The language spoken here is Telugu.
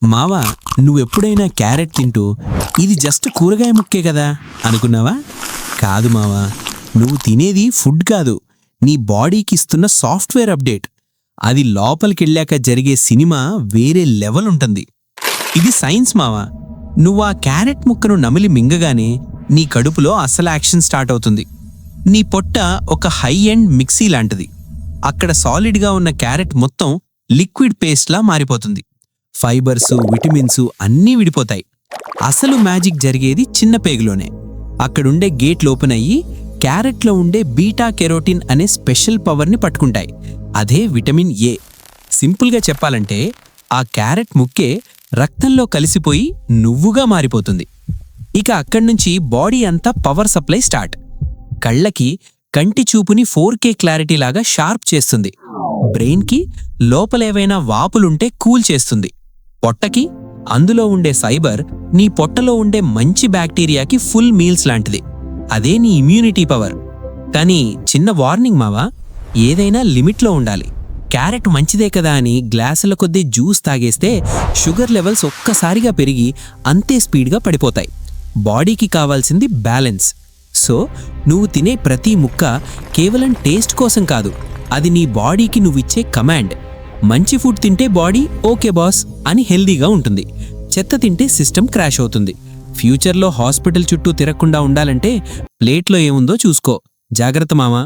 మావా, నువ్వెప్పుడైనా క్యారెట్ తింటూ ఇది జస్ట్ కూరగాయ ముక్కే కదా అనుకున్నావా? కాదు మావా, నువ్వు తినేది ఫుడ్ కాదు, నీ బాడీకి ఇస్తున్న సాఫ్ట్వేర్ అప్డేట్. అది లోపలికెళ్ళాక జరిగే సినిమా వేరే లెవెల్ ఉంటుంది. ఇది సైన్స్ మావా. నువ్వు ఆ క్యారెట్ ముక్కను నమిలి మింగగానే నీ కడుపులో అసలు యాక్షన్ స్టార్ట్ అవుతుంది. నీ పొట్ట ఒక హై ఎండ్ మిక్సీ లాంటిది. అక్కడ సాలిడ్గా ఉన్న క్యారెట్ మొత్తం లిక్విడ్ పేస్ట్లా మారిపోతుంది. ఫైబర్సు, విటమిన్సు అన్నీ విడిపోతాయి. అసలు మ్యాజిక్ జరిగేది చిన్న పేగులోనే. అక్కడుండే గేట్లు ఓపెన్ అయ్యి క్యారెట్లో ఉండే బీటా కెరోటిన్ అనే స్పెషల్ పవర్ని పట్టుకుంటాయి. అదే విటమిన్ ఏ. సింపుల్గా చెప్పాలంటే ఆ క్యారెట్ ముక్కే రక్తంలో కలిసిపోయి నువ్వుగా మారిపోతుంది. ఇక అక్కడ్నుంచి బాడీ అంతా పవర్ సప్లై స్టార్ట్. కళ్ళకి కంటి చూపుని 4K క్లారిటీ లాగా షార్ప్ చేస్తుంది. బ్రెయిన్కి లోపలేవైనా వాపులుంటే కూల్ చేస్తుంది. పొట్టకి అందులో ఉండే ఫైబర్ నీ పొట్టలో ఉండే మంచి బ్యాక్టీరియాకి ఫుల్ మీల్స్ లాంటిది. అదే నీ ఇమ్యూనిటీ పవర్. కానీ చిన్న వార్నింగ్ మావా, ఏదైనా లిమిట్లో ఉండాలి. క్యారెట్ మంచిదే కదా అని గ్లాసుల కొద్దీ జ్యూస్ తాగేస్తే షుగర్ లెవెల్స్ ఒక్కసారిగా పెరిగి అంతే స్పీడ్గా పడిపోతాయి. బాడీకి కావాల్సింది బ్యాలెన్స్. సో నువ్వు తినే ప్రతి ముక్క కేవలం టేస్ట్ కోసం కాదు, అది నీ బాడీకి నువ్విచ్చే కమాండ్. మంచి ఫుడ్ తింటే బాడీ ఓకే బాస్ అని హెల్దీగా ఉంటుంది. చెత్త తింటే సిస్టమ్ క్రాష్ అవుతుంది. ఫ్యూచర్లో హాస్పిటల్ చుట్టూ తిరగకుండా ఉండాలంటే ప్లేట్లో ఏముందో చూసుకో. జాగ్రత్త మామా.